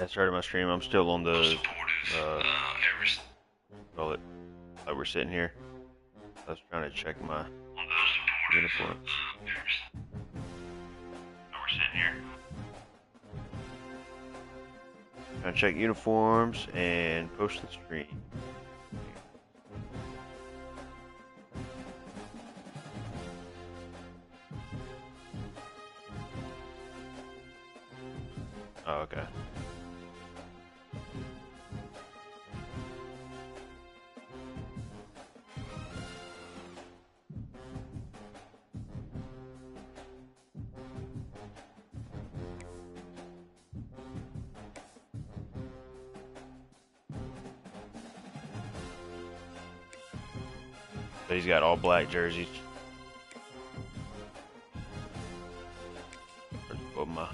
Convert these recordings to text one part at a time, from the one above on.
I started my stream. I'm still on the, call it, like we're sitting here. I was trying to check my uniform. We're sitting here. Trying to check uniforms and post the stream. Oh, okay. So he's got all black jerseys. Put my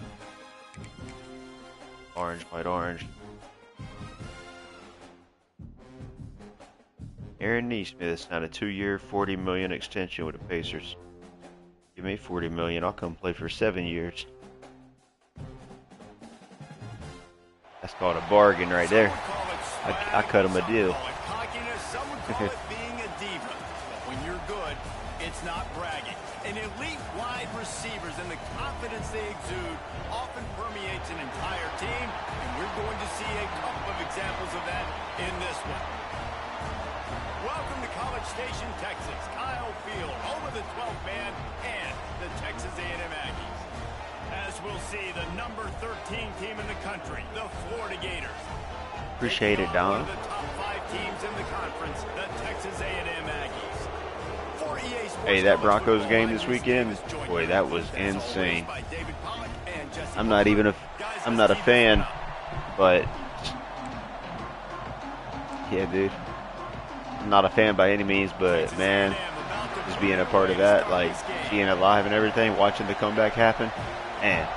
orange, white, orange. Aaron Neesmith signed a 2-year, $40 million extension with the Pacers. Give me $40 million, I'll come play for 7 years. That's called a bargain right there. I cut him a deal. When you're good, it's not bragging. And elite wide receivers and the confidence they exude often permeates an entire team, and we're going to see a couple of examples of that in this one. Welcome to College Station, Texas. Kyle Field, home of the 12th man and the Texas A&M Aggies. As we'll see, the number 13 team in the country, the Florida Gators. Appreciate it, Don. One of the top 5 teams in the conference, the Texas A&M Aggies. Hey, that Broncos game this weekend, boy, that was insane. I'm not a fan, but yeah, dude, I'm not a fan by any means, but man, just being a part of that, like being alive and everything, watching the comeback happen, and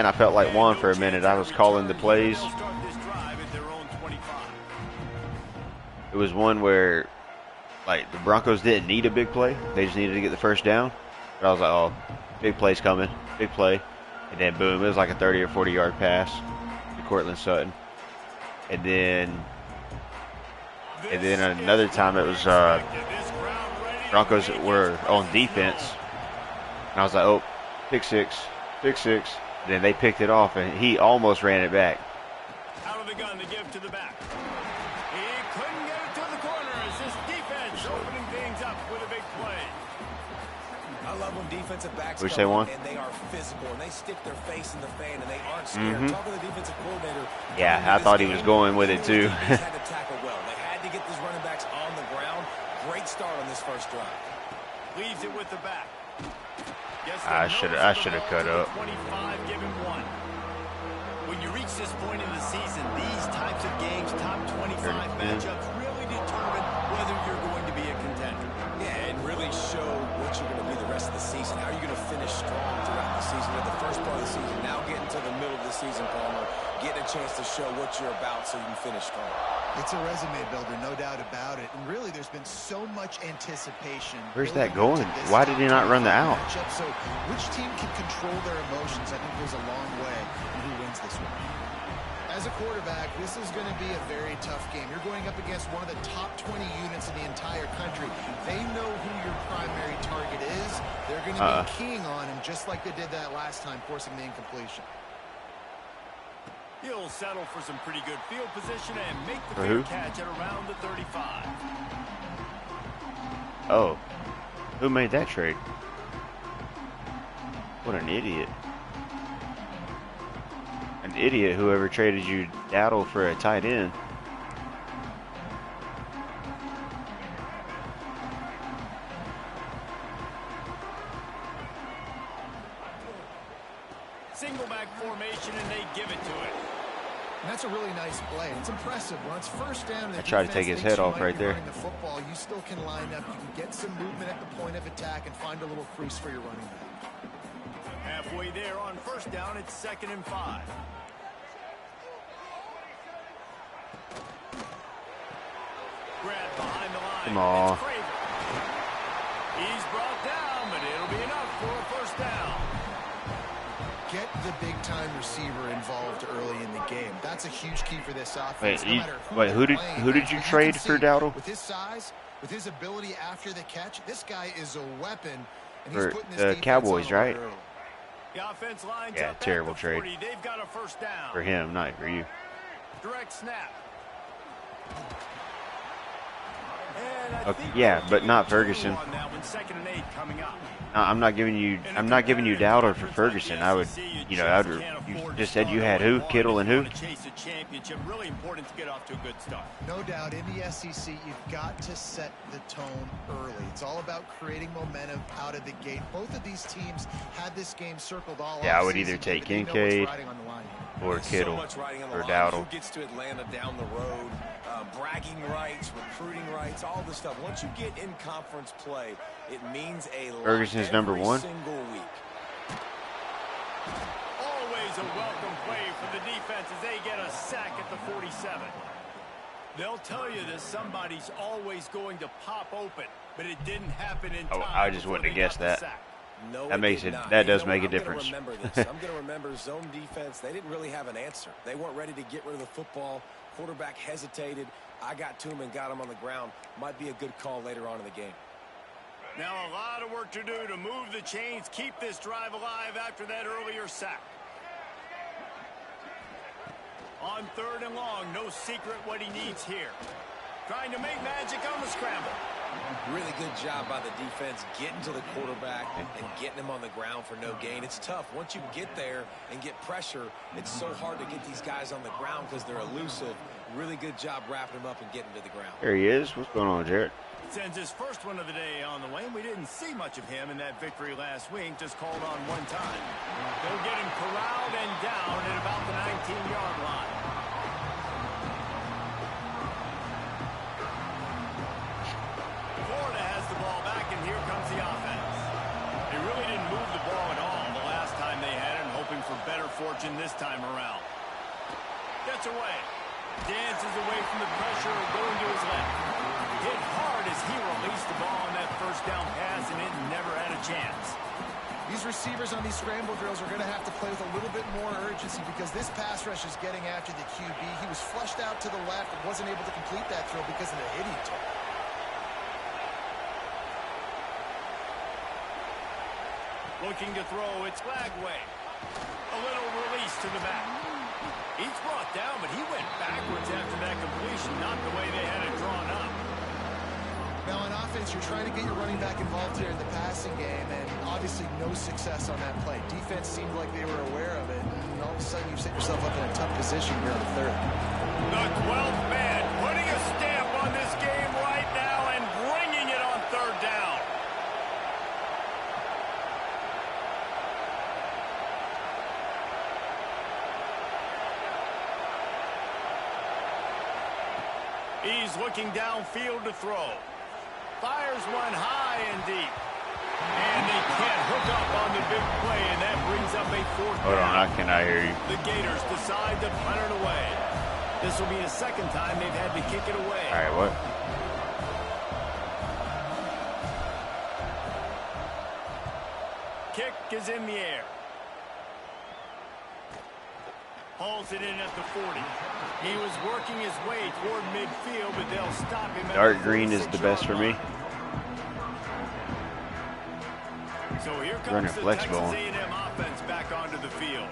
I felt like Juan for a minute. I was calling the plays. It was one where, like, the Broncos didn't need a big play. They just needed to get the first down. But I was like, oh, big play's coming. Big play. And then, boom, it was like a 30 or 40-yard pass to Cortland Sutton. And then another time it was Broncos were on defense. And I was like, oh, pick six. And then they picked it off, and he almost ran it back. Out of the gun to give to the back. He couldn't get it to the corner as this defense opening things up with a big play. I love when defensive backs come on, and they are physical, and they stick their face in the fan, and they aren't scared. Talk to the defensive coordinator. Yeah, I thought he was going with it, too. They had to tackle well. They had to get these running backs on the ground. Great start on this first drive. Leaves it with the back. I should have cut up. 25, give him 1. When you reach this point in the season, these types of games, top 25 matchups, really determine whether you're going to be a contender. Yeah, and really show what you're going to be the rest of the season. How are you going to finish strong throughout the season? At the first part of the season, now getting to the middle of the season, Palmer, getting a chance to show what you're about so you can finish strong. It's a resume builder, no doubt about it. And really, there's been so much anticipation. Where's that going? Why did he not run the out? So which team can control their emotions, I think, goes a long way in who wins this one. As a quarterback, this is going to be a very tough game. You're going up against one of the top 20 units in the entire country. They know who your primary target is. They're going to be keying on him just like they did that last time, forcing the incompletion. He'll settle for some pretty good field position and make the fair catch at around the 35. Oh, who made that trade? What an idiot. An idiot whoever traded you Dowdle for a tight end. Single back formation, and they give it to it. And that's a really nice play. It's impressive. When it's first down, I tried to take his head off right there. The football, you still can line up. You can get some movement at the point of attack and find a little crease for your running back. Halfway there on first down, it's 2nd and 5. Grab behind the line. Come on. He's brought down, but it'll be enough for a first down. Get the big-time receiver involved early in the game. That's a huge key for this offense. Who did you trade for Dowdle? With his size, with his ability after the catch, this guy is a weapon. And For he's putting the Cowboys, right? The offense lines Yeah, up terrible at the trade. 40. They've got a first down. For him, not for you. Direct snap. Okay, yeah, but not Ferguson. On that one, 2nd and 8 coming up. I'm not giving you Dowdle for Ferguson. I would, you just said you had who? Kittle and who? Really important to get off to a good start. No doubt, in the SEC, you've got to set the tone early. It's all about creating momentum out of the gate. Both of these teams had this game circled all Yeah, I would offseason, either take but they know what's Kincaid riding on the line here. or There's Kittle so much riding on the or line. Dowdle. Who gets to Atlanta down the road, bragging rights, recruiting rights, all this stuff. Once you get in conference play, it means a lot. Ferguson's number one. Single week. Always a welcome play for the defense as they get a sack at the 47. They'll tell you that somebody's always going to pop open, but it didn't happen in time. I just wouldn't have guessed that. No, That makes did it. not. That You does know make a what? difference. I'm going to remember this. I'm going to remember zone defense. They didn't really have an answer. They weren't ready to get rid of the football. Quarterback hesitated. I got to him and got him on the ground. Might be a good call later on in the game. Now a lot of work to do to move the chains, keep this drive alive after that earlier sack. On 3rd and long, no secret what he needs here. Trying to make magic on the scramble. Really good job by the defense getting to the quarterback and getting him on the ground for no gain. It's tough. Once you get there and get pressure, it's so hard to get these guys on the ground because they're elusive. Really good job wrapping him up and getting to the ground. There he is. What's going on, Jarrett? Sends his first one of the day on the way, and we didn't see much of him in that victory last week, just called on one time. They'll get him corralled and down at about the 19-yard line. Florida has the ball back, and here comes the offense. They really didn't move the ball at all the last time they had it, and hoping for better fortune this time around. Gets away. Dances away from the pressure, going to his left. Hit hard as he released the ball on that first down pass, and it never had a chance. These receivers on these scramble drills are going to have to play with a little bit more urgency because this pass rush is getting after the QB. He was flushed out to the left and wasn't able to complete that throw because of the hit he took. Looking to throw, it's Lagway. A little release to the back. He's brought down, but he went backwards after that completion, not the way they had it drawn up. Now, on offense, you're trying to get your running back involved here in the passing game, and obviously no success on that play. Defense seemed like they were aware of it, and all of a sudden you set yourself up in a tough position here on the 3rd. The 12th man putting a stamp on this game right now and bringing it on 3rd down. He's looking downfield to throw. Fires one high and deep. And they can't hook up on the big play, and that brings up a 4th down. Hold on, I cannot hear you. The Gators decide to punt it away. This will be the 2nd time they've had to kick it away. All right, what? Kick is in the air. Hauls it in at the 40. He was working his way toward midfield, but they'll stop him at Dark the green is the best for me. So here Running comes the flexible. Texas A&M offense back onto the field.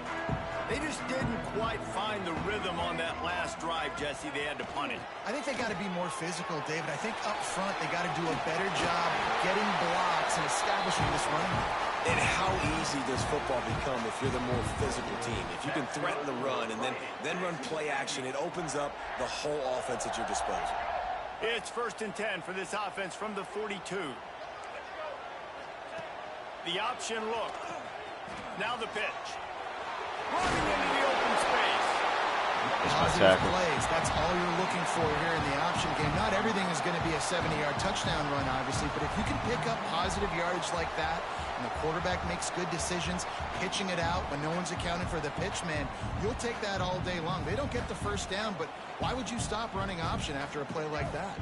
They just didn't quite find the rhythm on that last drive, Jesse. They had to punt it. I think they got to be more physical, David. I think up front they got to do a better job getting blocks and establishing this running. And how easy does football become if you're the more physical team? If you can threaten the run and then run play action, it opens up the whole offense at your disposal. It's 1st and 10 for this offense from the 42. The option look. Now the pitch. Running into the open space. Positive plays. That's all you're looking for here in the option game. Not everything is going to be a 70-yard touchdown run, obviously, but if you can pick up positive yardage like that, and the quarterback makes good decisions, pitching it out when no one's accounting for the pitch man, you'll take that all day long. They don't get the 1st down, but why would you stop running option after a play like that?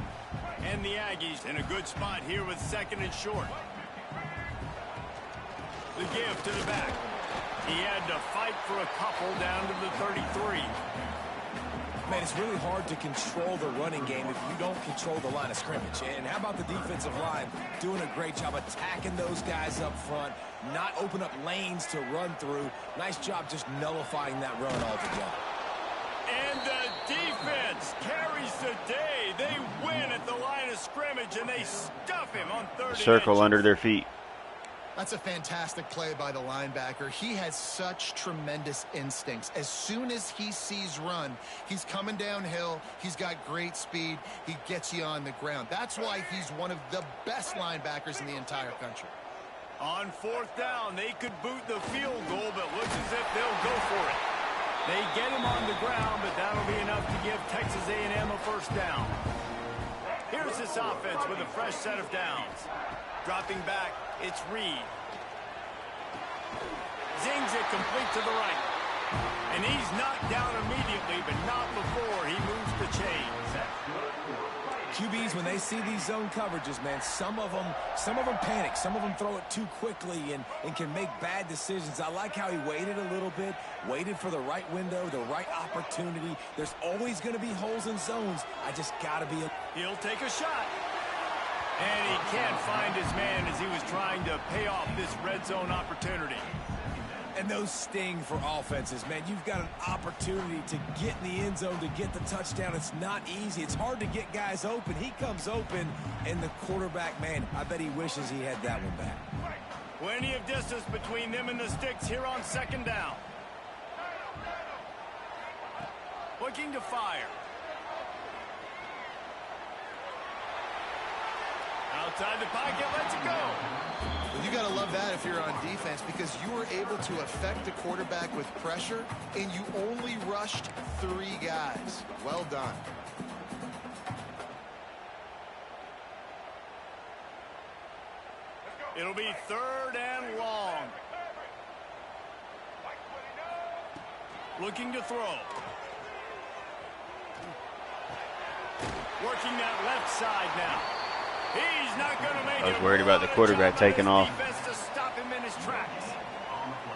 And the Aggies in a good spot here with 2nd and short. The give to the back. He had to fight for a couple down to the 33. Man, it's really hard to control the running game if you don't control the line of scrimmage. And how about the defensive line doing a great job attacking those guys up front, not open up lanes to run through. Nice job just nullifying that run altogether. And the defense carries the day. They win at the line of scrimmage, and they stuff him on third. Circle under their feet. That's a fantastic play by the linebacker. He has such tremendous instincts. As soon as he sees run, he's coming downhill. He's got great speed. He gets you on the ground. That's why he's one of the best linebackers in the entire country. On fourth down, they could boot the field goal, but looks as if they'll go for it. They get him on the ground, but that'll be enough to give Texas A&M a first down. Here's this offense with a fresh set of downs. Dropping back, it's Reed. Zings it complete to the right. And he's knocked down immediately, but not before he moves the chains. QBs, when they see these zone coverages, man, some of them panic. Some of them throw it too quickly and can make bad decisions. I like how he waited a little bit, waited for the right window, the right opportunity. There's always going to be holes in zones. I just got to be He'll take a shot. And he can't find his man as he was trying to pay off this red zone opportunity. And those sting for offenses, man. You've got an opportunity to get in the end zone, to get the touchdown. It's not easy. It's hard to get guys open. He comes open, and the quarterback, man, I bet he wishes he had that one back. Plenty of distance between them and the sticks here on second down. Looking to fire. Outside the pocket, lets it go. Well, you got to love that if you're on defense, because you were able to affect the quarterback with pressure, and you only rushed 3 guys. Well done. It'll be third and long. Looking to throw. Working that left side now. He's not going to make it. I was worried about the quarterback taking off. To stop him in his tracks.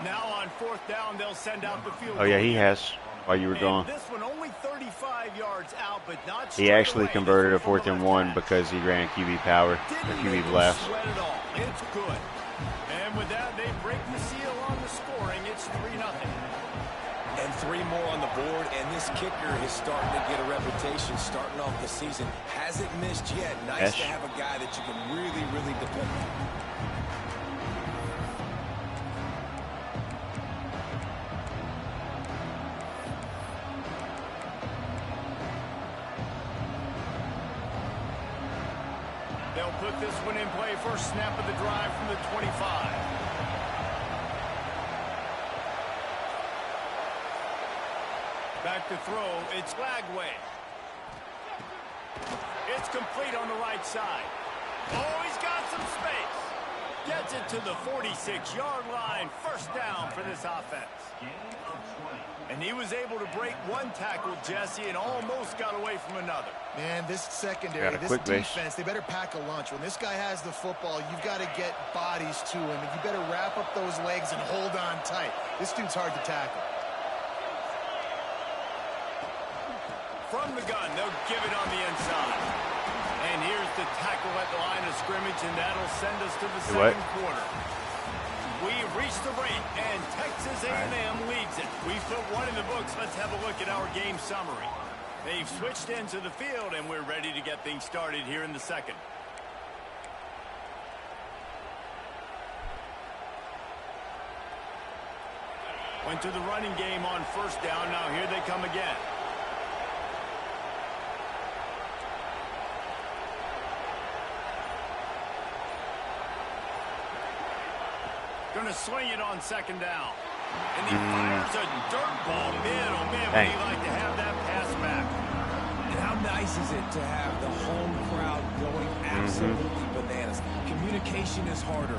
Now on fourth down, they'll send out the field. Oh yeah, he has. While you were gone, this one only 35 yards out, but not. he actually converted a 4th and 1 because he ran QB power or QB blast. It's good. And with that, they break the seal on the scoring. It's 3-0. And 3 more on the board, and this kicker is starting to get a reputation starting off the season. Hasn't missed yet. Nice to have a guy that you can really, really depend on. They'll put this one in play. First snap of the drive from the 25. Back to throw, it's Lagway. It's complete on the right side. Oh, he's got some space. Gets it to the 46-yard line. First down for this offense. And he was able to break one tackle, Jesse, and almost got away from another. Man, this secondary, this defense, they better pack a lunch. When this guy has the football, you've got to get bodies to him, and you better wrap up those legs and hold on tight. This dude's hard to tackle. From the gun, they'll give it on the inside. And here's the tackle at the line of scrimmage, and that'll send us to the second quarter. We've reached the break, and Texas A&M leads it. We've put one in the books. Let's have a look at our game summary. They've switched into the field, and we're ready to get things started here in the second. Went to the running game on first down. Now here they come again. Going to swing it on second down. And he fires a dirt ball mid. Oh, man, would he like to have that pass back. And how nice is it to have the home crowd going absolutely bananas. Communication is harder.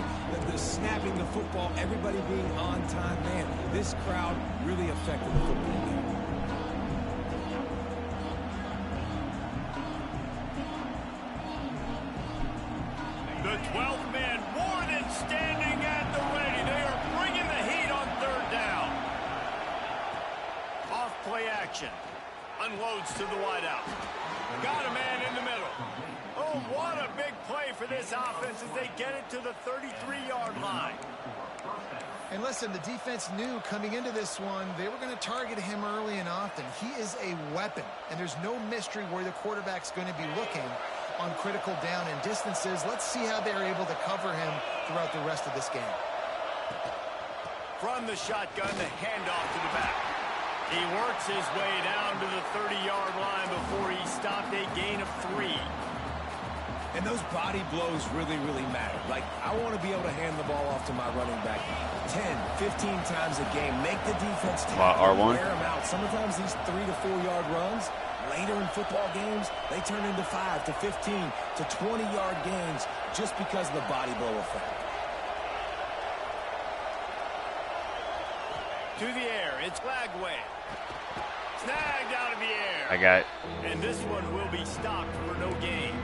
The snapping the football, everybody being on time. Man, this crowd really affected the football game. The 12th man more than standing at the ready. They are bringing the heat on third down. action. Unloads to the wideout. Got a man in the middle. Oh, what a big play for this offense as they get it to the 33-yard line. And listen, the defense knew coming into this one, they were going to target him early and often. He is a weapon, and there's no mystery where the quarterback's going to be looking on critical down and distances. Let's see how they're able to cover him throughout the rest of this game. From the shotgun, the handoff to the back. He works his way down to the 30-yard line before he stopped a gain of 3. And those body blows really, really matter. Like, I want to be able to hand the ball off to my running back 10, 15 times a game. Make the defense tackle, R1. wear them out. Sometimes these 3 to 4 yard runs, later in football games, they turn into 5 to 15 to 20-yard gains just because of the body blow effect. To the air, it's Lagway. Snagged out of the air. I got it. And this one will be stopped for no gain.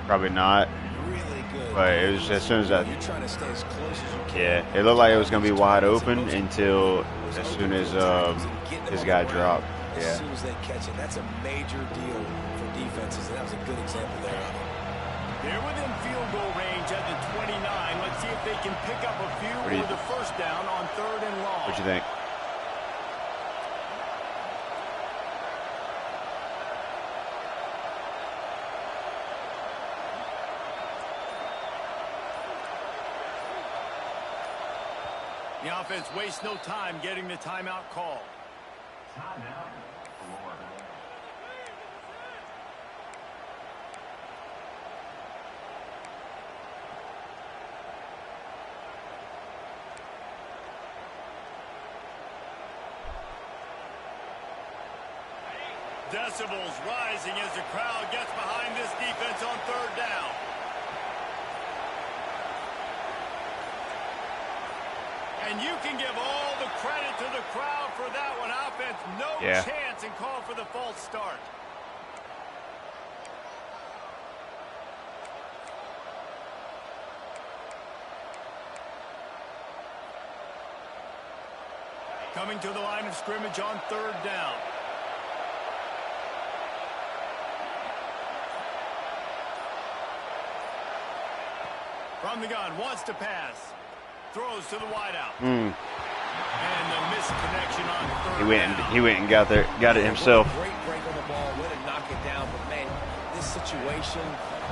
Probably not. Really good. But it was as soon as I... You're trying to stay as close as you can. Yeah, it looked like it was going to be wide open until as soon as his guy dropped. As Yeah. soon as they catch it, that's a major deal for defenses, and that was a good example there of it. They're within field goal range at the 29. Let's see if they can pick up a few with the first down on 3rd and long. What you think? The offense wastes no time getting the timeout call. Decibels rising as the crowd gets behind this defense on 3rd down. And you can give all the credit to the crowd for that one. Offense, no chance, and call for the false start. Coming to the line of scrimmage on 3rd down. From the gun, wants to pass. Throws to the wideout. And the misconnection on 3rd down. He went and got it himself. Great break on the ball, way to knock it down. But man, this situation,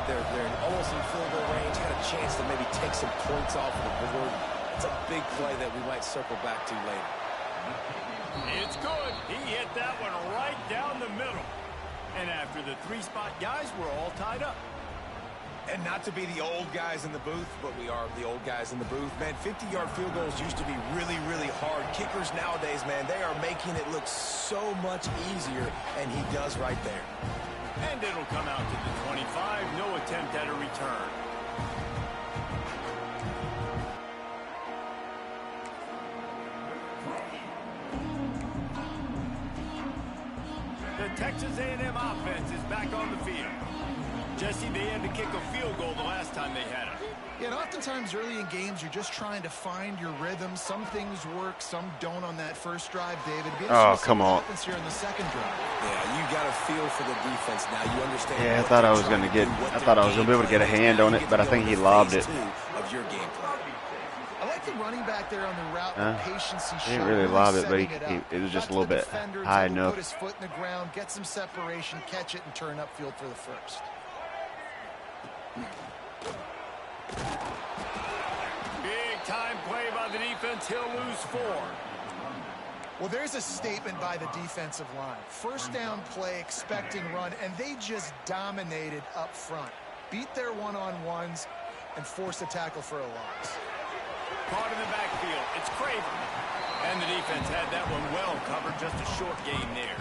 they're almost in field goal range. Had a chance to maybe take some points off of the board. It's a big play that we might circle back to later. It's good. He hit that one right down the middle. And after the 3-spot guys, we're all tied up. And not to be the old guys in the booth, but we are the old guys in the booth. Man, 50-yard field goals used to be really, really hard. Kickers nowadays, man, they are making it look so much easier, and he does right there. And it'll come out to the 25. No attempt at a return. The Texas A&M offense is back on the field. Jesse, they had to kick a field goal the last time they had it. Yeah, and oftentimes early in games, you're just trying to find your rhythm. Some things work, some don't on that first drive, David. Oh, come on. What happens here in the second drive? Yeah, you got a feel for the defense now. You understand. Yeah, I thought I was going to be able to get a hand on it, but I think he lobbed it. Of your game plan. I like the running back there on the route. The patience he didn't showed, really lob it, but it was just a little bit high enough. Put his foot in the ground, get some separation, catch it, and turn upfield for the first. Big time play by the defense. He'll lose 4. Well, there's a statement by the defensive line. First down play, expecting run, and they just dominated up front. Beat their one-on-ones and forced a tackle for a loss. Caught in the backfield. It's Craven. And the defense had that one well covered. Just a short gain there.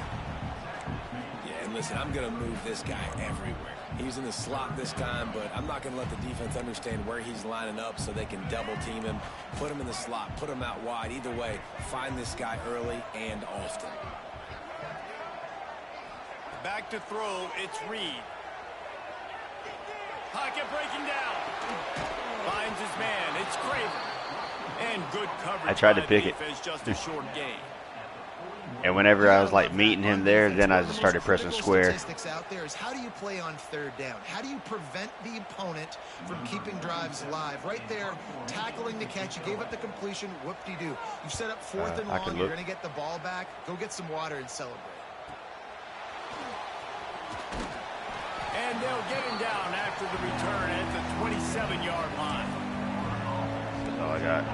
Yeah, and listen, I'm going to move this guy everywhere. He's in the slot this time, but I'm not going to let the defense understand where he's lining up so they can double team him, put him in the slot, put him out wide. Either way, find this guy early and often. Back to throw, it's Reed. Pocket breaking down. Finds his man, it's Craven. And good coverage. I tried to pick it. Just a short gain. And whenever I was like meeting him there, then I just started pressing square. Statistics out there is how do you play on third down? How do you prevent the opponent from keeping drives alive? Right there, tackling the catch. You gave up the completion. Whoop-de-doo. You've set up 4th and long. You're going to get the ball back. Go get some water and celebrate. And they'll get him down after the return at the 27-yard line. That's all I got.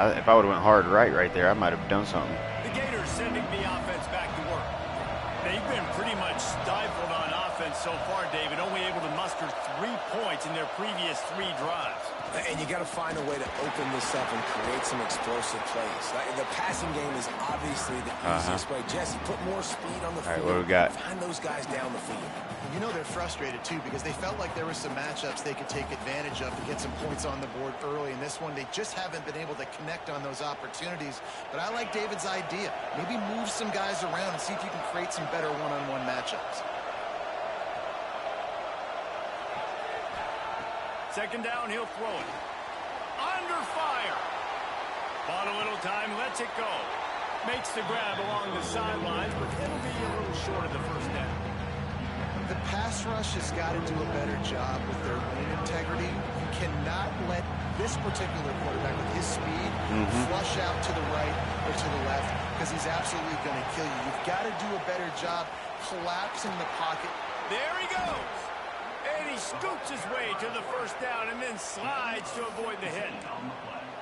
If I would have went hard right there, I might have done something. The Gators sending the offense back to work. They've been pretty much stifled on offense so far, David, only able to muster 3 points in their previous 3 drives. And you got to find a way to open this up and create some explosive plays. The passing game is obviously the easiest way. Jesse, put more speed on the field. All right, what do we got? Find those guys down the field. You know they're frustrated, too, because they felt like there were some matchups they could take advantage of to get some points on the board early. In this one, they just haven't been able to connect on those opportunities. But I like David's idea. Maybe move some guys around and see if you can create some better one-on-one matchups. Second down, he'll throw it. Under fire. Bought a little time, lets it go. Makes the grab along the sidelines, but it'll be a little short of the first down. The pass rush has got to do a better job with their lane integrity. You cannot let this particular quarterback with his speed flush out to the right or to the left because he's absolutely going to kill you. You've got to do a better job collapsing the pocket. There he goes. And he scoots his way to the first down and then slides to avoid the hit.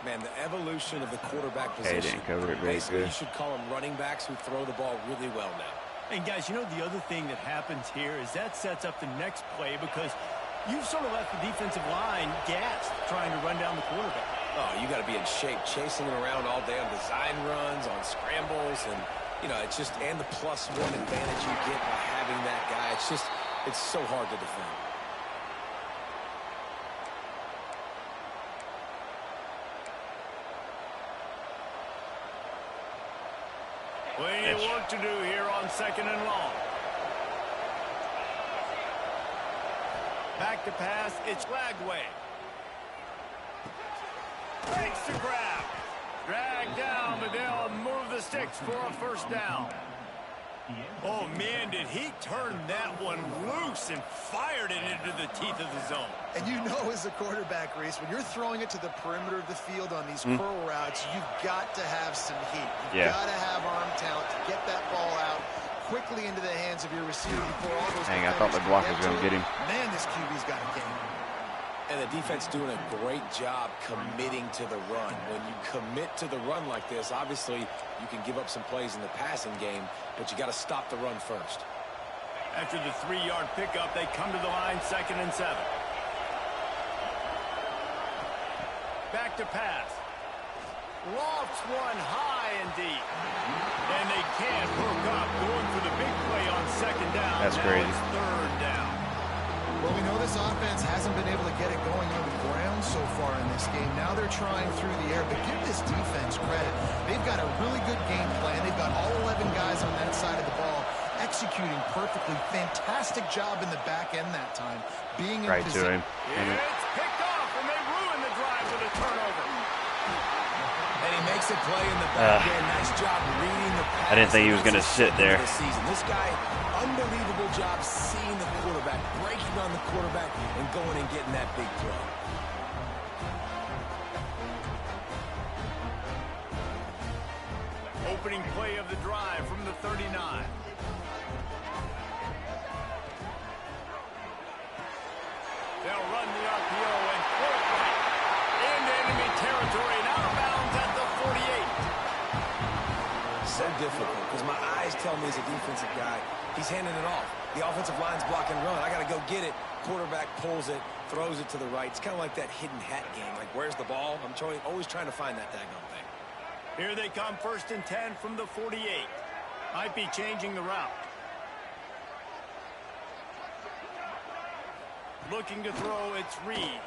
Man, the evolution of the quarterback position. Didn't cover it very Basically, good. you should call them running backs who throw the ball really well now. And guys, you know the other thing that happens here is that sets up the next play because you've sort of left the defensive line gassed trying to run down the quarterback. Oh, you got to be in shape, chasing him around all day on design runs, on scrambles, and it's just and the +1 advantage you get by having that guy. It's so hard to defend. Plenty of work to do here on second and long. Back to pass, it's Lagway. Makes the grab. Drag down, but they'll move the sticks for a first down. Oh, man, did he turn that one loose and fired it into the teeth of the zone. And you know as a quarterback, Reese, when you're throwing it to the perimeter of the field on these curl routes, you've got to have some heat. You've got to have arm talent to get that ball out quickly into the hands of your receiver before all those Dang, I thought the block was going to get him. Man, this QB's got a game. And the defense doing a great job committing to the run. When you commit to the run like this, obviously you can give up some plays in the passing game, but you got to stop the run first. After the 3-yard pickup, they come to the line, 2nd and 7. Back to pass. Lofts one high and deep. And they can't hook up, going for the big play on 2nd down. That's now crazy. It's 3rd down. Well, we know this offense hasn't been able to get it going on the ground so far in this game. Now they're trying through the air, but give this defense credit. They've got a really good game plan. They've got all 11 guys on that side of the ball executing perfectly. Fantastic job in the back end that time. Being in Right position. to him. It's picked off, and they ruin the drive with a turnover. And he makes a play in the back end. Nice job reading the pass. I didn't think he was going to sit there. This guy, unbelievable job seeing the quarterback, breaking on the quarterback, and going and getting that big throw. Opening play of the drive from the 39. They'll run the RPO and throw it right into enemy territory and out of bounds at the 48. So difficult because my eyes tell me as a defensive guy, he's handing it off. The offensive line's block and run. I got to go get it. Quarterback pulls it, throws it to the right. It's kind of like that hidden hat game. Like, where's the ball? I'm always trying to find that daggone thing. Here they come, 1st and 10 from the 48. Might be changing the route. Looking to throw, it's Reed.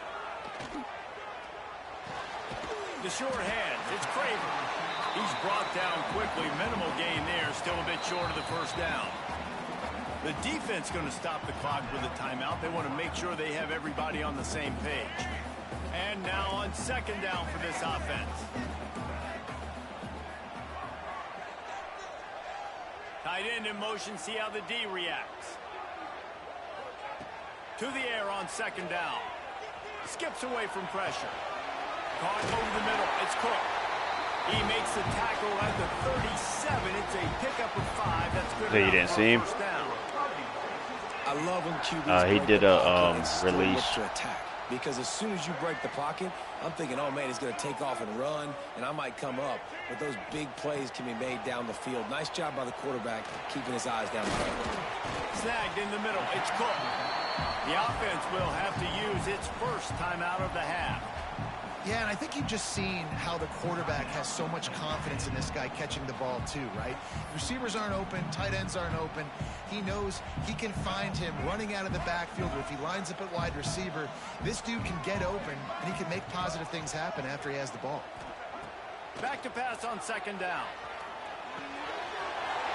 The short hand, it's Craven. He's brought down quickly. Minimal gain there. Still a bit short of the first down. The defense going to stop the clock with a timeout. They want to make sure they have everybody on the same page. And now on second down for this offense. Tight end in motion. See how the D reacts. To the air on second down. Skips away from pressure. Caught over the middle. It's Cook. He makes the tackle at the 37. It's a pickup of 5. That's good. So you didn't see him? I love when QBs he break did the a pocket and still release. look to attack. Because as soon as you break the pocket, I'm thinking, oh man, he's going to take off and run, and I might come up. But those big plays can be made down the field. Nice job by the quarterback keeping his eyes down the field. Snagged in the middle. It's Cook. The offense will have to use its first timeout of the half. Yeah, and I think you've just seen how the quarterback has so much confidence in this guy catching the ball too, right? Receivers aren't open, tight ends aren't open. He knows he can find him running out of the backfield, or if he lines up at wide receiver, this dude can get open, and he can make positive things happen after he has the ball. Back to pass on second down.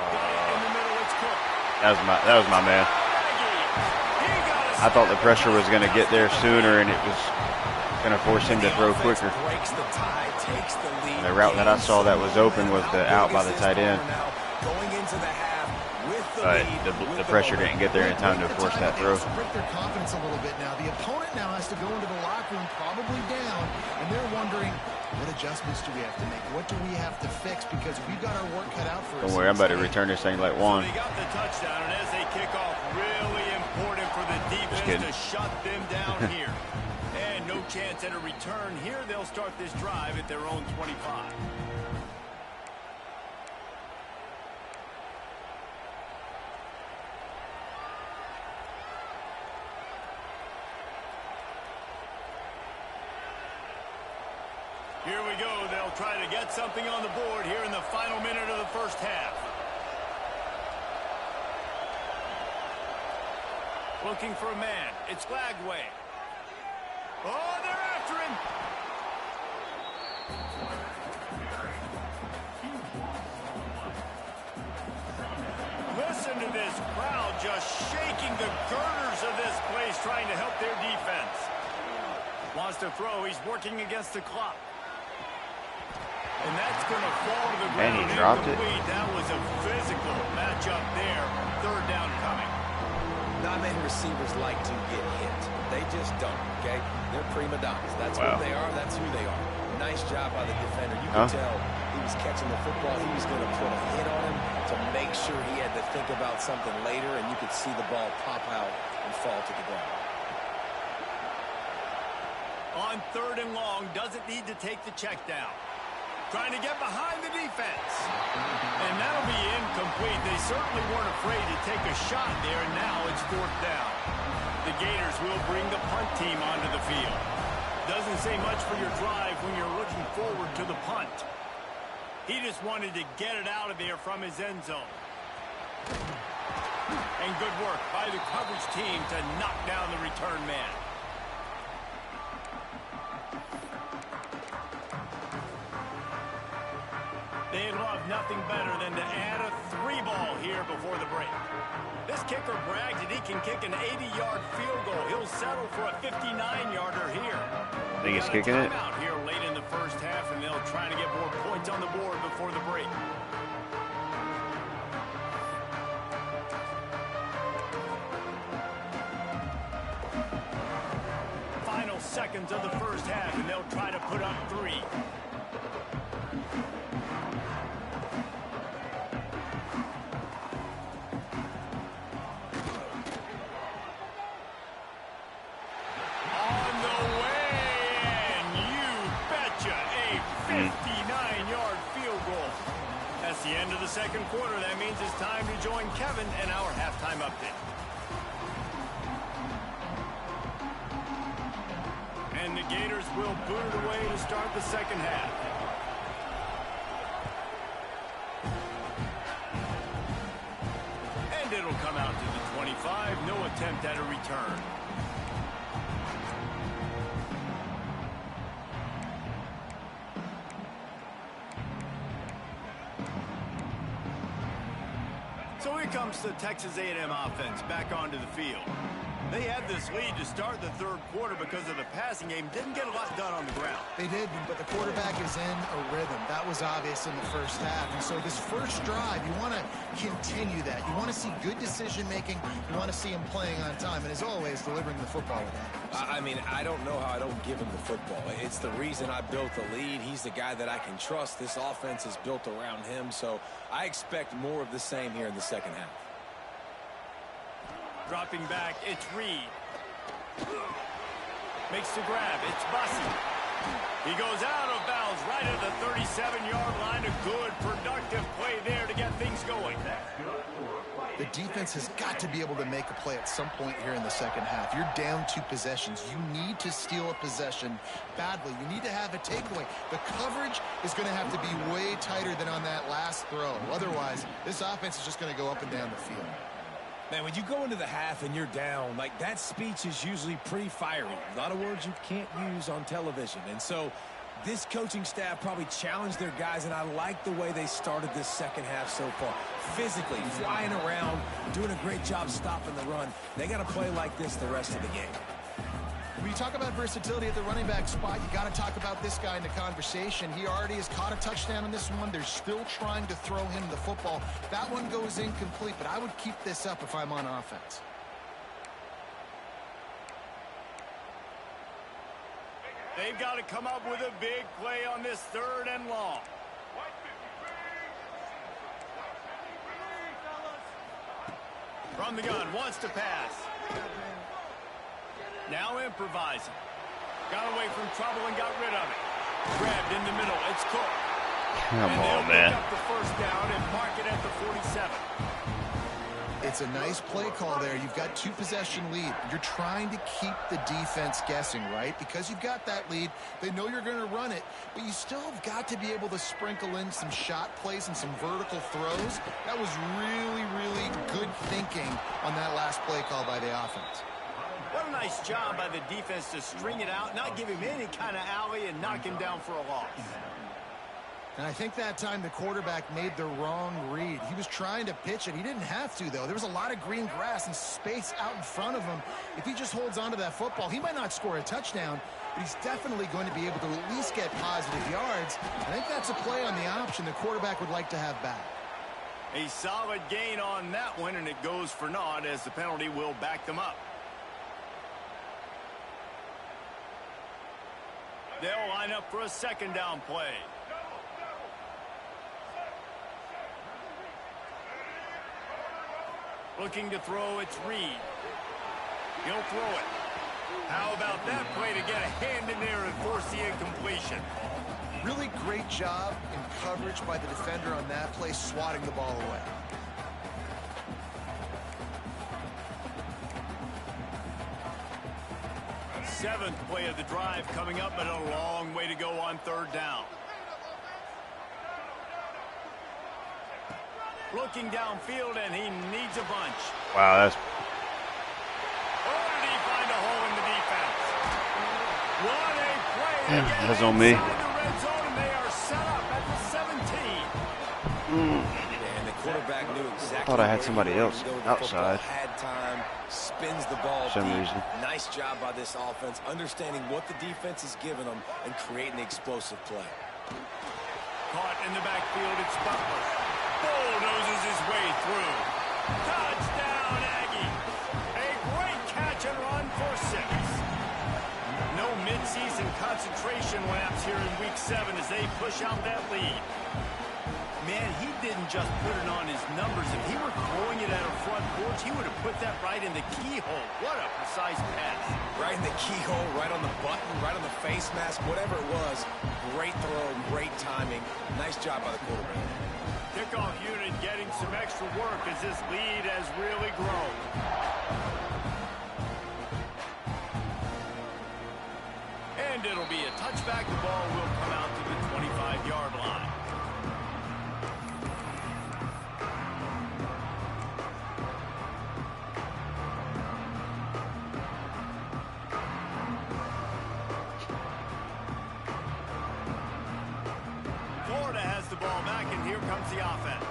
In the middle, it's Cook. That was my man. I thought the pressure was going to get there sooner, and it was going to force him to throw quicker. And the route that I saw that was open was the out by the tight end. But the pressure didn't get there in time to force that throw. Break their confidence a little bit now. The opponent now has to go into the locker room probably down, and they're wondering, what adjustments do we have to make? What do we have to fix? Because we've got our work cut out for us. Don't worry, I'm about to return this thing like one. So they got the touchdown, and as they kick off, really important for the defense to shut them down here. And no chance at a return here. They'll start this drive at their own 25. Here we go. They'll try to get something on the board here in the final minute of the first half. Looking for a man. It's Glagway. Oh, they're after him. Listen to this crowd just shaking the girders of this place, trying to help their defense. Wants to throw. He's working against the clock. And that's going to fall to the ground. And he dropped it. That was a physical matchup there. Third down coming. Not many receivers like to get hit. They just don't, okay? They're prima donnas. That's what they are. That's who they are. Nice job by the defender. You can tell he was catching the football. He was going to put a hit on him to make sure he had to think about something later, and you could see the ball pop out and fall to the ground. On third and long, doesn't need to take the check down. Trying to get behind the defense. And that'll be incomplete. They certainly weren't afraid to take a shot there, and now it's fourth down. The Gators will bring the punt team onto the field. Doesn't say much for your drive when you're looking forward to the punt. He just wanted to get it out of there from his end zone. And good work by the coverage team to knock down the return man. They'd love nothing better than to add a 3-ball here before the break. This kicker bragged that he can kick an 80-yard field goal. He'll settle for a 59-yarder here. Think he's kicking it? Out here late in the first half, and they'll try to get more points on the board before the break. Final seconds of the first half, and they'll try to put up 3. The end of the second quarter. That means it's time to join Kevin and our halftime update. And the Gators will boot it away to start the second half. And it'll come out to the 25. No attempt at a return. Now here comes the Texas A&M offense back onto the field. They had this lead to start the third quarter because of the passing game. Didn't get a lot done on the ground. They did, but the quarterback is in a rhythm. That was obvious in the first half. And so this first drive, you want to continue that. You want to see good decision-making. You want to see him playing on time. And as always, delivering the football with that. I mean, I don't know how I don't give him the football. It's the reason I built the lead. He's the guy that I can trust. This offense is built around him. So I expect more of the same here in the second half. Dropping back, it's Reed. Makes the grab, it's Bussey. He goes out of bounds right at the 37-yard line. A good, productive play there to get things going. The defense has got to be able to make a play at some point here in the second half. You're down 2 possessions. You need to steal a possession badly. You need to have a takeaway. The coverage is going to have to be way tighter than on that last throw. Otherwise, this offense is just going to go up and down the field. Man, when you go into the half and you're down, like that speech is usually pretty fiery. A lot of words you can't use on television. And so this coaching staff probably challenged their guys, and I like the way they started this second half so far. Physically, flying around, doing a great job stopping the run. They got to play like this the rest of the game. When you talk about versatility at the running back spot, you got to talk about this guy in the conversation. He already has caught a touchdown in this one. They're still trying to throw him the football. That one goes incomplete, but I would keep this up if I'm on offense. They've got to come up with a big play on this 3rd and long. From the gun, wants to pass. Now improvising. Got away from trouble and got rid of it. Grabbed in the middle. It's Cook. Come and on, they'll man. pick up the first down and mark it at the 47. It's a nice play call there. You've got 2-possession lead. You're trying to keep the defense guessing, right? Because you've got that lead, they know you're going to run it, but you still have got to be able to sprinkle in some shot plays and some vertical throws. That was really, really good thinking on that last play call by the offense. What a nice job by the defense to string it out, not give him any kind of alley, and knock him down for a loss. And I think that time the quarterback made the wrong read. He was trying to pitch it. He didn't have to, though. There was a lot of green grass and space out in front of him. If he just holds on to that football, he might not score a touchdown, but he's definitely going to be able to at least get positive yards. I think that's a play on the option the quarterback would like to have back. A solid gain on that one, and it goes for naught as the penalty will back them up. They'll line up for a 2nd down play. Looking to throw, it's Reed. He'll throw it. How about that play to get a hand in there and force the incompletion? Really great job in coverage by the defender on that play, swatting the ball away. Seventh play of the drive coming up, but a long way to go on 3rd down. Looking downfield, and he needs a bunch. Wow, that's... Oh, did he find a hole in the defense? What a play. Yeah, that's on me. Inside the red zone, and they are set up at the 17. And the quarterback knew exactly. Thought I had somebody else outside. Had time, spins the ball For some deep. reason. Nice job by this offense, understanding what the defense is giving them and creating the explosive play. Caught in the backfield, it's Butler. Bulldozes his way through. Touchdown, Aggie. A great catch and run for 6. No midseason concentration laps here in Week 7 as they push out that lead. Man, he didn't just put it on his numbers. If he were throwing it at a front porch, he would have put that right in the keyhole. What a precise pass. Right in the keyhole, right on the button, right on the face mask, whatever it was. Great throw, great timing. Nice job by the quarterback. Kickoff unit getting some extra work as this lead has really grown. And it'll be a touchback. The ball will come out to the 25-yard line. Florida has the ball back, and here comes the offense.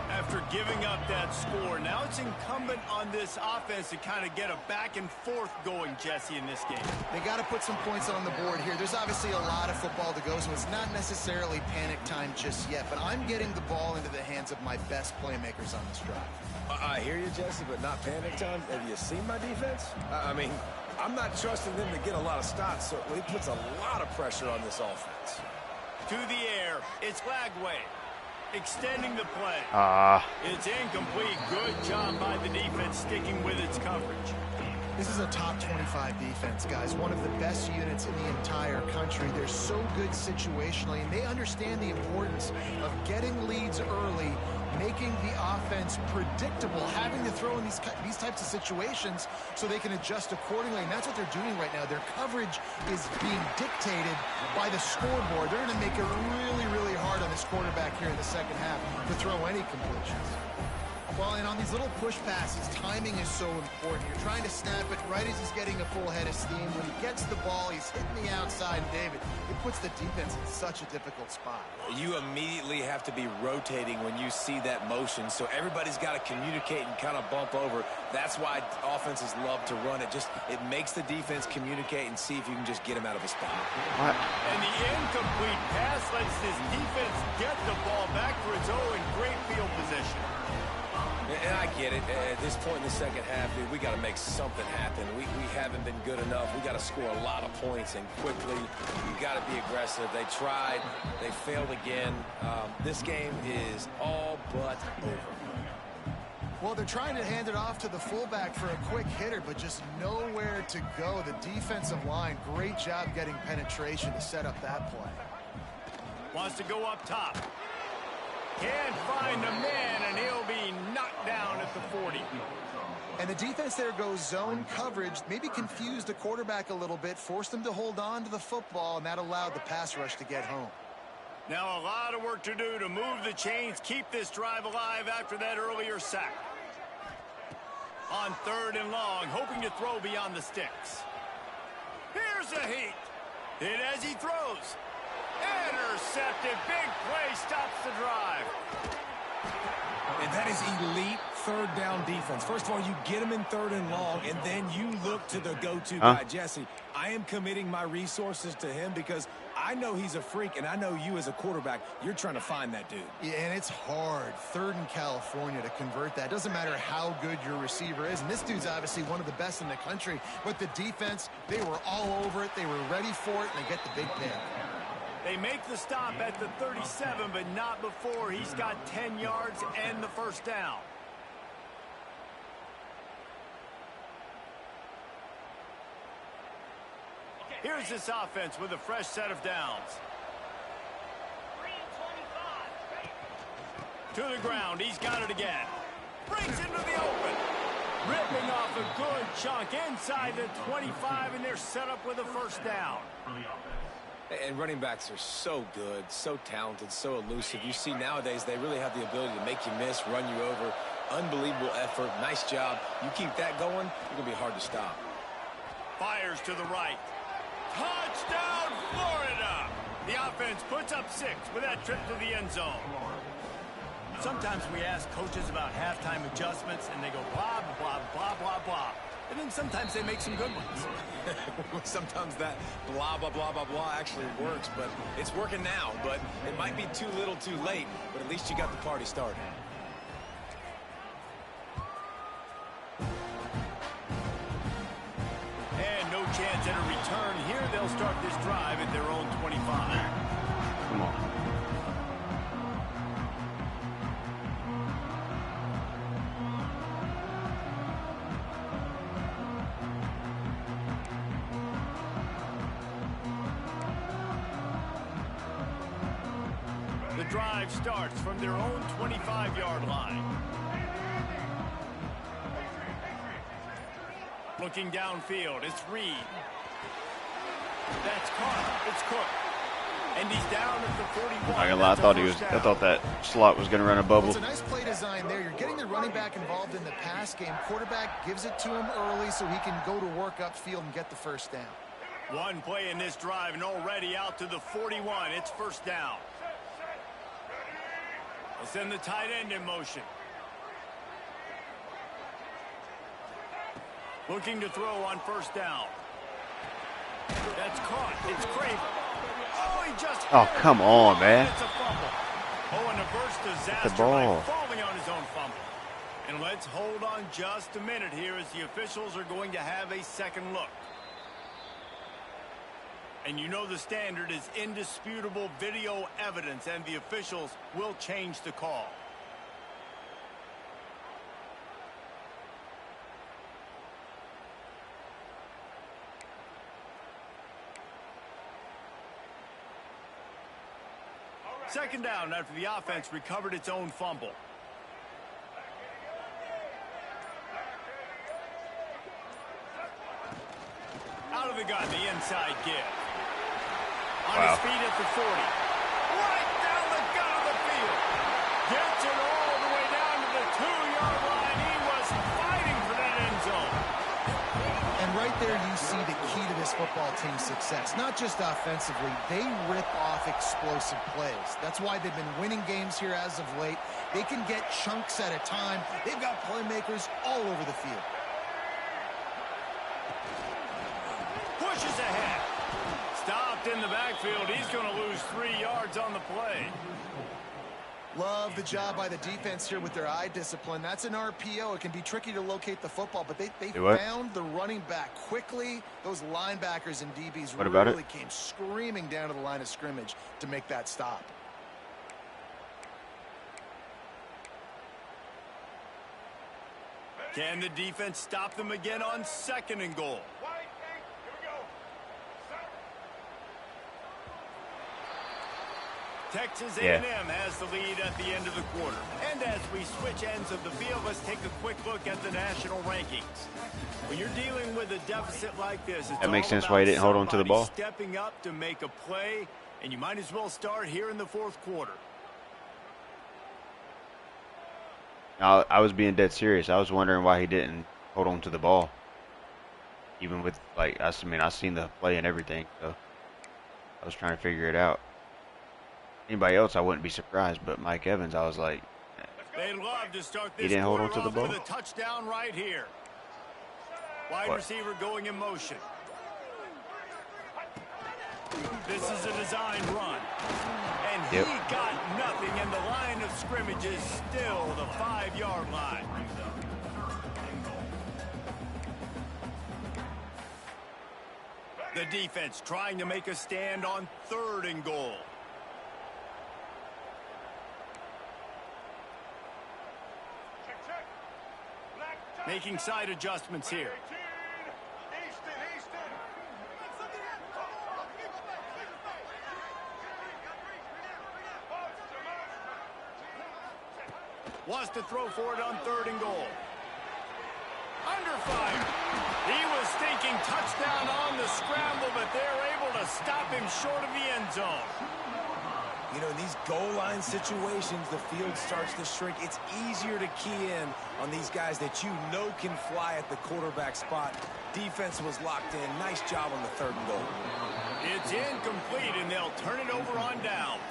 At After giving up that score, now it's incumbent on this offense to kind of get a back and forth going, Jesse, in this game. They got to put some points on the board here. There's obviously a lot of football to go, so it's not necessarily panic time just yet, but I'm getting the ball into the hands of my best playmakers on this drive. I hear you, Jesse, but not panic time. Have you seen my defense? I mean, I'm not trusting them to get a lot of stops, so it puts a lot of pressure on this offense. To the air, it's Lagway. Extending the play. It's incomplete. Good job by the defense sticking with its coverage. This is a top 25 defense, guys. One of the best units in the entire country. They're so good situationally, and they understand the importance of getting leads early, making the offense predictable, having to throw in these types of situations so they can adjust accordingly, and that's what they're doing right now. Their coverage is being dictated by the scoreboard. They're going to make it really, really hard on this quarterback here in the second half to throw any completions. Well, and on these little push passes, timing is so important. You're trying to snap it right as he's getting a full head of steam. When he gets the ball, he's hitting the outside, and David, it puts the defense in such a difficult spot. You immediately have to be rotating when you see that motion, so everybody's got to communicate and kind of bump over. That's why offenses love to run it. It makes the defense communicate and see if you can just get him out of a spot. And the incomplete pass lets this defense get the ball back for its own great field position. And I get it. At this point in the second half, dude, we got to make something happen. We haven't been good enough. We got to score a lot of points and quickly. We got to be aggressive. They tried. They failed again. This game is all but over. Well, they're trying to hand it off to the fullback for a quick hitter, but just nowhere to go. The defensive line, great job getting penetration to set up that play. Wants to go up top. Can't find a man, and he'll be knocked down at the 40. And the defense there goes zone coverage, maybe confused the quarterback a little bit, forced him to hold on to the football, and that allowed the pass rush to get home. Now a lot of work to do to move the chains, keep this drive alive after that earlier sack. On 3rd and long, hoping to throw beyond the sticks. Here's a heat. Hit as he throws. Intercepted. Big play stops the drive. And that is elite 3rd down defense. First of all, you get them in 3rd and long, and then you look to the go-to guy, Jesse. I am committing my resources to him because I know he's a freak, and I know you as a quarterback, you're trying to find that dude. Yeah, and it's hard, 3rd in California, to convert that. Doesn't matter how good your receiver is, and this dude's obviously one of the best in the country, but the defense, they were all over it, they were ready for it, and they get the big pick. They make the stop at the 37, but not before he's got 10 yards and the first down. Here's this offense with a fresh set of downs. To the ground, he's got it again. Brings into the open. Ripping off a good chunk inside the 25, and they're set up with a first down. And running backs are so good, so talented, so elusive. You see nowadays they really have the ability to make you miss, run you over. Unbelievable effort. Nice job. You keep that going, you're going to be hard to stop. Fires to the right. Touchdown, Florida! The offense puts up 6 with that trip to the end zone. Sometimes we ask coaches about halftime adjustments, and they go blah, blah, blah, blah, blah. And then sometimes they make some good ones. Sometimes that blah, blah, blah, blah, blah actually works, but it's working now. But it might be too little too late, but at least you got the party started. And no chance at a return here. They'll start this drive at their own 25. Come on. The drive starts from their own 25-yard line. Looking downfield, it's Reed. That's caught. It's Cook. And he's down at the 41. Not gonna lie, I thought that slot was gonna run a bubble. It's a nice play design there. You're getting the running back involved in the pass game. Quarterback gives it to him early so he can go to work upfield and get the first down. One play in this drive and already out to the 41. It's first down. We'll send the tight end in motion. Looking to throw on first down. That's caught. It's Craven. Oh, he just... Oh, come on, man. It's a fumble. Oh, and a burst disaster The ball. by falling on his own fumble. And let's hold on just a minute here as the officials are going to have a second look. And you know the standard is indisputable video evidence, and the officials will change the call. Second down after the offense recovered its own fumble. Out of the gun, the inside give. On his feet at the 40. Right down the gut of the field. Gets it all the way down to the 2-yard line. He was fighting for that end zone. And right there you see the key to this football team's success. Not just offensively, they rip off explosive plays. That's why they've been winning games here as of late. They can get chunks at a time. They've got playmakers all over the field. Pushes ahead. Stopped in the backfield. He's going to lose 3 yards on the play. Love the job by the defense here with their eye discipline. That's an RPO. It can be tricky to locate the football, but they found the running back quickly. Those linebackers and DBs really came screaming down to the line of scrimmage to make that stop. Can the defense stop them again on 2nd and goal? Texas A&M has the lead at the end of the quarter. And as we switch ends of the field, let's take a quick look at the national rankings. When you're dealing with a deficit like this, it's that makes sense why he didn't hold on to the ball. Stepping up to make a play, and you might as well start here in the 4th quarter. I was being dead serious. I was wondering why he didn't hold on to the ball. Even with, like, I mean, I've seen the play and everything, so I was trying to figure it out. Anybody else, I wouldn't be surprised, but Mike Evans, I was like, they'd love to start this he didn't hold on to the ball. With a touchdown right here. Wide receiver going in motion. This is a design run. And he got nothing, and the line of scrimmage is still the 5-yard line. The defense trying to make a stand on 3rd and goal. Making side adjustments here. Wants to throw for it on 3rd and goal. Under fire. He was thinking touchdown on the scramble, but they're able to stop him short of the end zone. You know, in these goal line situations, the field starts to shrink. It's easier to key in on these guys that you know can fly at the quarterback spot. Defense was locked in. Nice job on the 3rd and goal. It's incomplete, and they'll turn it over on downs.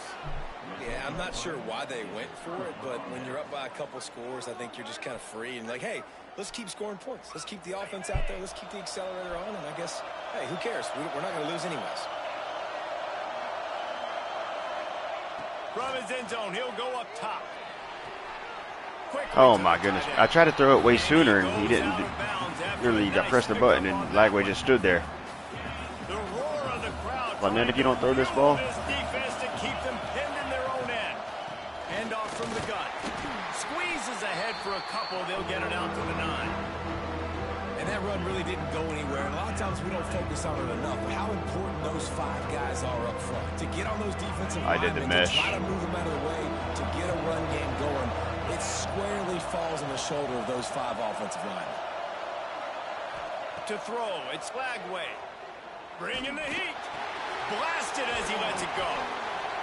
Yeah, I'm not sure why they went for it, but when you're up by a couple scores, I think you're just kind of free and like, hey, let's keep scoring points. Let's keep the offense out there. Let's keep the accelerator on, and I guess, hey, who cares? We're not going to lose anyways. From his end zone, he'll go up top. Oh my goodness. I tried to throw it way sooner and he didn't. Literally pressed the button and Lagway just stood there. Well, then if you don't throw this ball. Defense to keep them pinned in their own end. Hand off from the gun. Squeezes ahead for a couple. They'll get it out to the 9. And that run really didn't go anywhere. And a lot of times we don't focus on it enough. But how important those 5 guys are up front. To get on those defensive linemen, to try to move them out of the way, to get a run game going. It squarely falls on the shoulder of those 5 offensive linemen. To throw, it's Lagway. Bringing the heat. Blasted as he lets it go.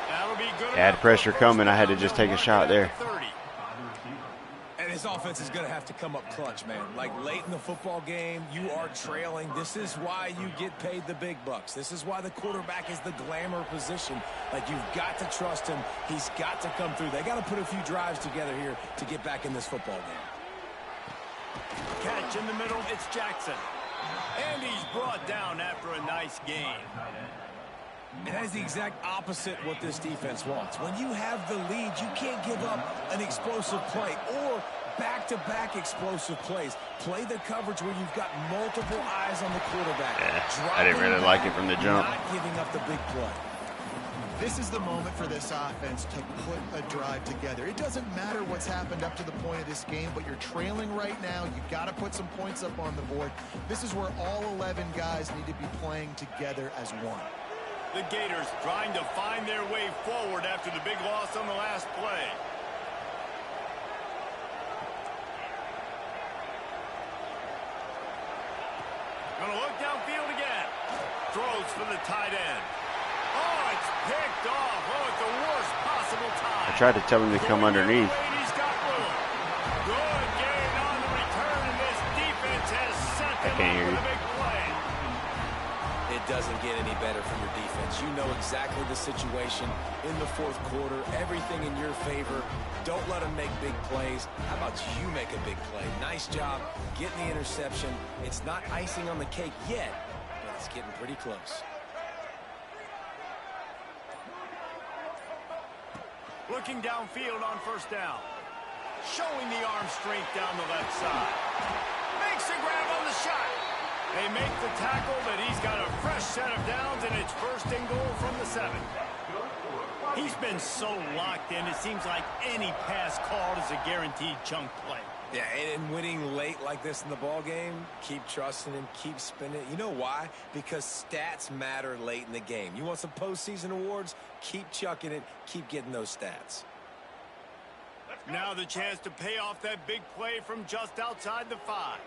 That'll be good. I had pressure coming. I had to just take a shot there. And his offense is going to have to come up clutch, man. Like late in the football game, you are trailing. This is why you get paid the big bucks. This is why the quarterback is the glamour position. Like, you've got to trust him. He's got to come through. They got to put a few drives together here to get back in this football game. Catch switch in the middle. It's Jackson. And he's brought down after a nice gain. And that is the exact opposite what this defense wants. When you have the lead, you can't give up an explosive play or back-to-back explosive plays. Play the coverage where you've got multiple eyes on the quarterback. Yeah, I didn't really like it from the jump. Not giving up the big play. This is the moment for this offense to put a drive together. It doesn't matter what's happened up to the point of this game, but you're trailing right now. You've got to put some points up on the board. This is where all 11 guys need to be playing together as one. The Gators trying to find their way forward after the big loss on the last play. Gonna look downfield again. Throws for the tight end. Oh, it's picked off. Oh, it's the worst possible time. I tried to tell him to come underneath. He's got room. Good gain on the return, and this defense has set them up with a big play. It doesn't get any better from your defense. You know exactly the situation in the fourth quarter. Everything in your favor. Don't let them make big plays. How about you make a big play? Nice job getting the interception. It's not icing on the cake yet, but it's getting pretty close. Looking downfield on first down. Showing the arm strength down the left side. Makes the grab on the shot. They make the tackle, but he's got a fresh set of downs, and it's first and goal from the 7. He's been so locked in, it seems like any pass called is a guaranteed chunk play. Yeah, and winning late like this in the ball game, keep trusting him, keep spinning it. You know why? Because stats matter late in the game. You want some postseason awards? Keep chucking it, keep getting those stats. Now the chance to pay off that big play from just outside the 5.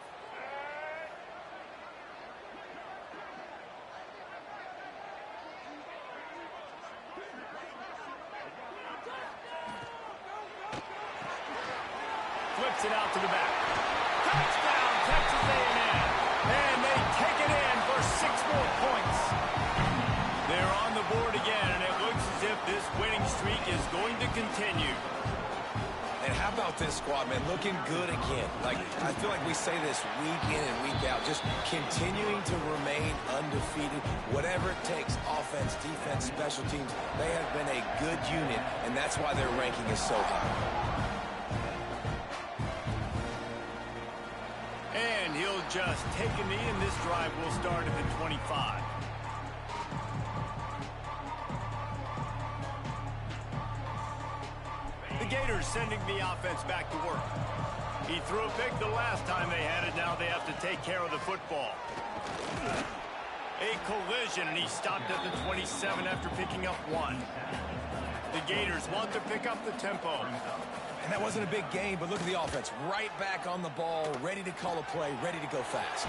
Flips it out to the back. Touchdown, Texas A&M. And they take it in for 6 more points. They're on the board again, and it looks as if this winning streak is going to continue. And how about this squad, man? Looking good again. Like, I feel like we say this week in and week out, just continuing to remain undefeated. Whatever it takes, offense, defense, special teams, they have been a good unit, and that's why their ranking is so high. And he'll just take a knee, and this drive will start at the 25. The Gators sending the offense back to work. He threw a pick the last time they had it. Now they have to take care of the football. A collision, and he stopped at the 27 after picking up 1. The Gators want to pick up the tempo. And that wasn't a big gain, but look at the offense. Right back on the ball, ready to call a play, ready to go fast.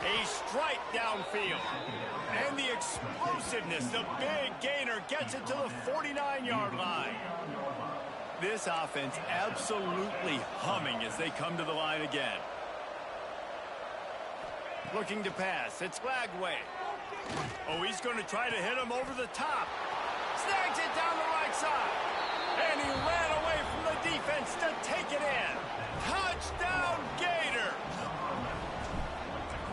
A strike downfield. And the explosiveness, the big gainer gets it to the 49-yard line. This offense absolutely humming as they come to the line again. Looking to pass. It's Lagway. Oh, he's going to try to hit him over the top. Snags it down the right side. And he ran away from the defense to take it in. Touchdown, Gator.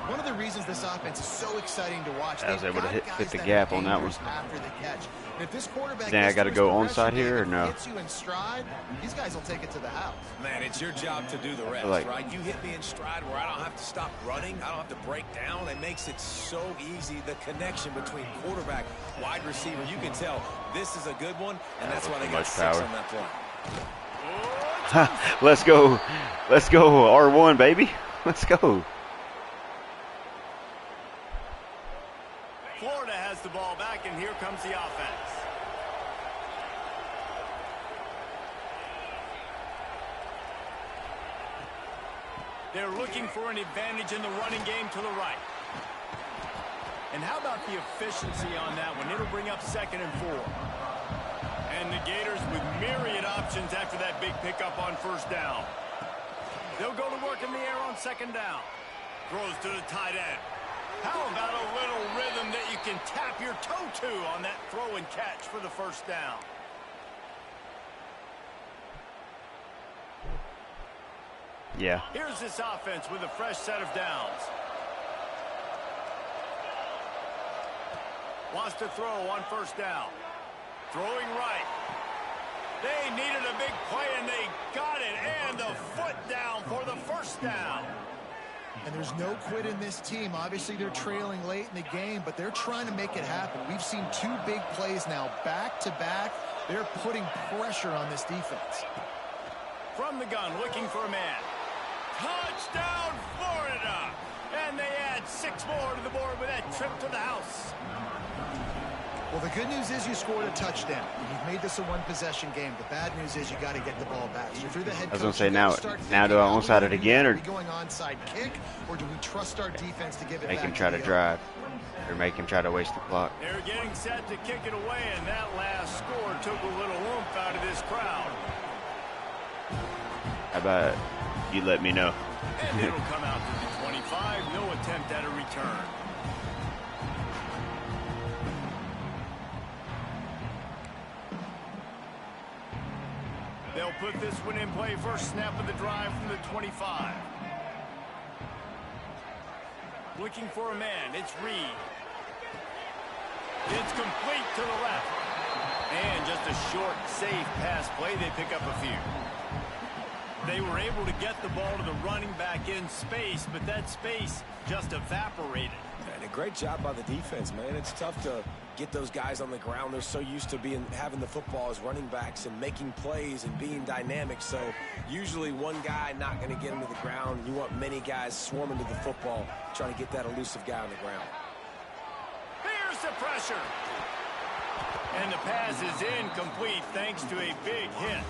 One of the reasons this offense is so exciting to watch. I was able to hit the gap on that one. After the catch. And if this quarterback Think I got to go onside here or no? Hits you in stride, these guys will take it to the house. Man, it's your job to do the rest, right? You hit me in stride where I don't have to stop running. I don't have to break down. It makes it so easy. The connection between quarterback, wide receiver, you can tell this is a good one, and that's why they got 6 on that play. Let's go. Let's go, R1, baby. Let's go. Florida has the ball back, and here comes the offense. They're looking for an advantage in the running game to the right. And how about the efficiency on that one? It'll bring up 2nd and 4. And the Gators with myriad options after that big pickup on first down. They'll go to work in the air on 2nd down. Throws to the tight end. How about a little rhythm that you can tap your toe to on that throw and catch for the first down? Yeah. Here's this offense with a fresh set of downs. Wants to throw on first down. Throwing right. They needed a big play, and they got it. And the foot down for the first down. And there's no quit in this team. Obviously, they're trailing late in the game, but they're trying to make it happen. We've seen 2 big plays now, back-to-back. They're putting pressure on this defense. From the gun, looking for a man. Touchdown, Florida! And they add 6 more to the board with that trip to the house. Well, the good news is you scored a touchdown. You've made this a one-possession game. The bad news is you got to get the ball back. So if you're the head coach, I was going to say, now do I onside it again, or are we going onside kick, or do we trust our defense to give it make back him try to drive, or make him try to waste the clock? They're getting set to kick it away, and that last score took a little oomph out of this crowd. How about you let me know? And it'll come out to the 25. No attempt at a return. They'll put this one in play. First snap of the drive from the 25. Looking for a man. It's Reed. It's complete to the left. And just a short, safe pass play. They pick up a few. They were able to get the ball to the running back in space, but that space just evaporated. And a great job by the defense, man. It's tough to get those guys on the ground. They're so used to having the football as running backs and making plays and being dynamic. So usually one guy not going to get into the ground. You want many guys swarming to the football, trying to get that elusive guy on the ground. Here's the pressure. And the pass is incomplete thanks to a big hit.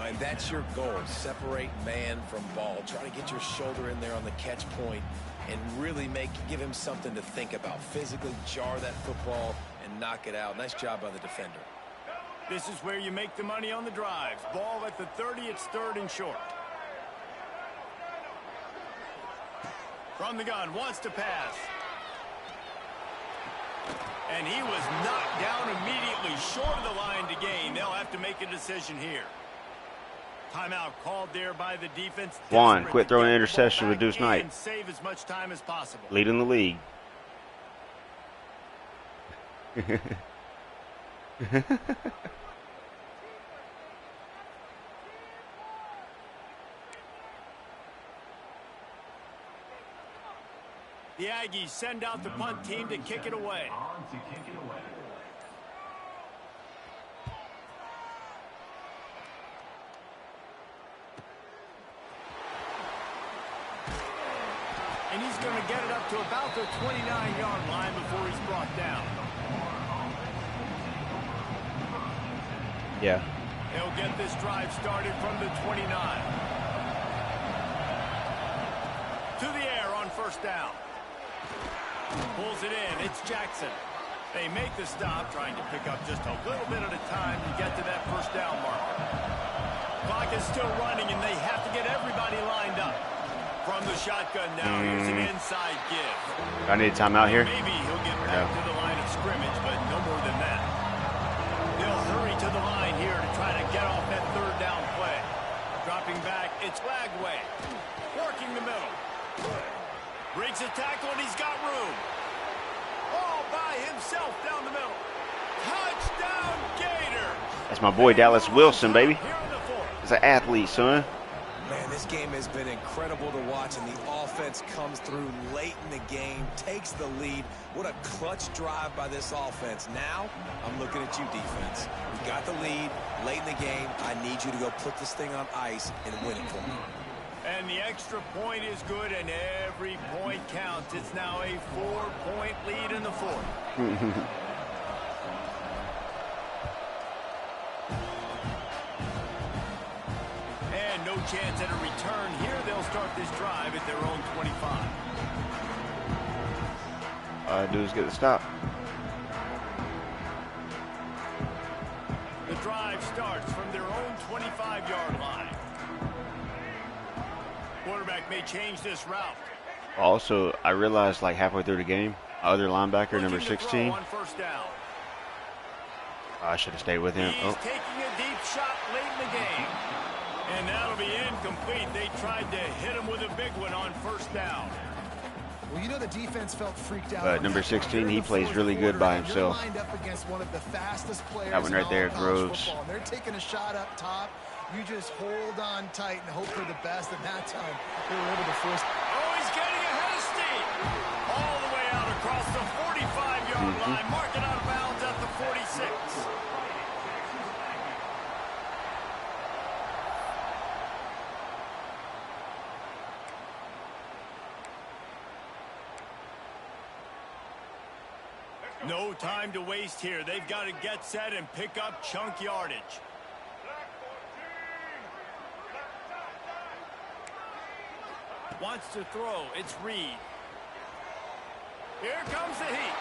And that's your goal. Separate man from ball. Try to get your shoulder in there on the catch point and really give him something to think about. Physically jar that football and knock it out. Nice job by the defender. This is where you make the money on the drives. Ball at the 30. It's 3rd and short. From the gun. Wants to pass. And he was knocked down immediately short of the line to gain. They'll have to make a decision here. Timeout called there by the defense. Juan, quit throwing an interception with Deuce Knight. Save as much time as possible. Leading the league. The Aggies send out the punt team to kick it away. And he's going to get it up to about the 29-yard line before he's brought down. Yeah. They'll get this drive started from the 29. To the air on first down. Pulls it in. It's Jackson. They make the stop, trying to pick up just a little bit at a time to get to that first down marker. Clock is still running, and they have to get everybody lined up. From the shotgun now, here's an inside give. I need a timeout here. Maybe he'll get back to the line of scrimmage, but no more than that. They'll hurry to the line here to try to get off that 3rd down play. Dropping back, it's Lagway. Working the middle. Breaks a tackle, and he's got room. All by himself down the middle. Touchdown, Gators! That's my boy Dallas Wilson, baby. Here in the 4th. He's an athlete, son. Man, this game has been incredible to watch, and the offense comes through late in the game, takes the lead. What a clutch drive by this offense. Now, I'm looking at you, defense. We got the lead late in the game. I need you to go put this thing on ice and win it for me. And the extra point is good, and every point counts. It's now a 4-point lead in the 4th. And no chance at a return here. They'll start this drive at their own 25. All I do is get the stop. The drive starts from their own 25-yard line. Quarterback may change this route. Also, I realized like halfway through the game, our other linebacker, number Looking to 16. throw on first down. I should have stayed with him. He's taking a deep shot late in the game. And that'll be incomplete. They tried to hit him with a big one on first down. Well, you know the defense felt freaked out. But number 16, he plays really good by himself. Lined up against one of the fastest players that one right there, Groves. They're taking a shot up top. You just hold on tight and hope for the best. And that time, they were able to force. Oh, he's getting ahead of steam. All the way out across the 45-yard line. Marking out of bounds at the 46. No time to waste here. They've got to get set and pick up chunk yardage. Wants to throw. It's Reed. Here comes the heat.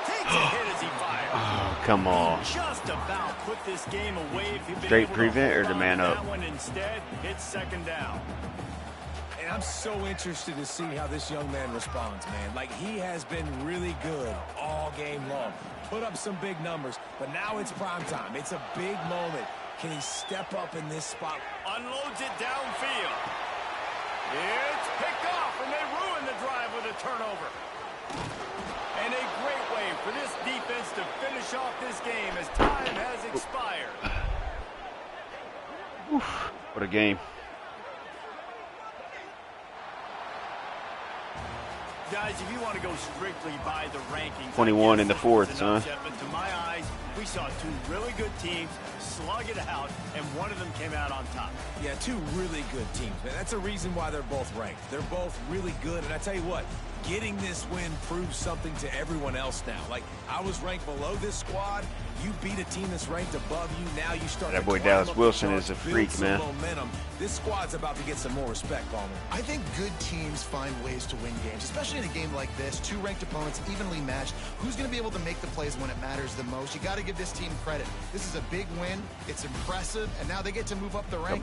Takes a hit as he fires. Oh, come on. He just about put this game away if he'd been Straight able to prevent or hold the on man to up? that one instead. It's second down. And I'm so interested to see how this young man responds, man. Like, he has been really good all game long. Put up some big numbers, but now it's prime time. It's a big moment. Can he step up in this spot? Unloads it downfield. It's picked off, and they ruin the drive with a turnover. And a great way for this defense to finish off this game as time has expired. What a game. Guys, if you want to go strictly by the rankings, 21 in the fourth, son. But to my eyes, we saw two really good teams slug it out, and one of them came out on top. Yeah, two really good teams, man. That's a reason why they're both ranked. They're both really good, and I tell you what, getting this win proves something to everyone else now. Like, I was ranked below this squad. You beat a team that's ranked above you. Now you start That to boy climb Dallas up the Wilson charts, is a build freak, some man. momentum. This squad's about to get some more respect, Palmer. I think good teams find ways to win games, especially in a game like this. Two ranked opponents, evenly matched. Who's going to be able to make the plays when it matters the most? You got to give this team credit. This is a big win. It's impressive, and now they get to move up the ranks.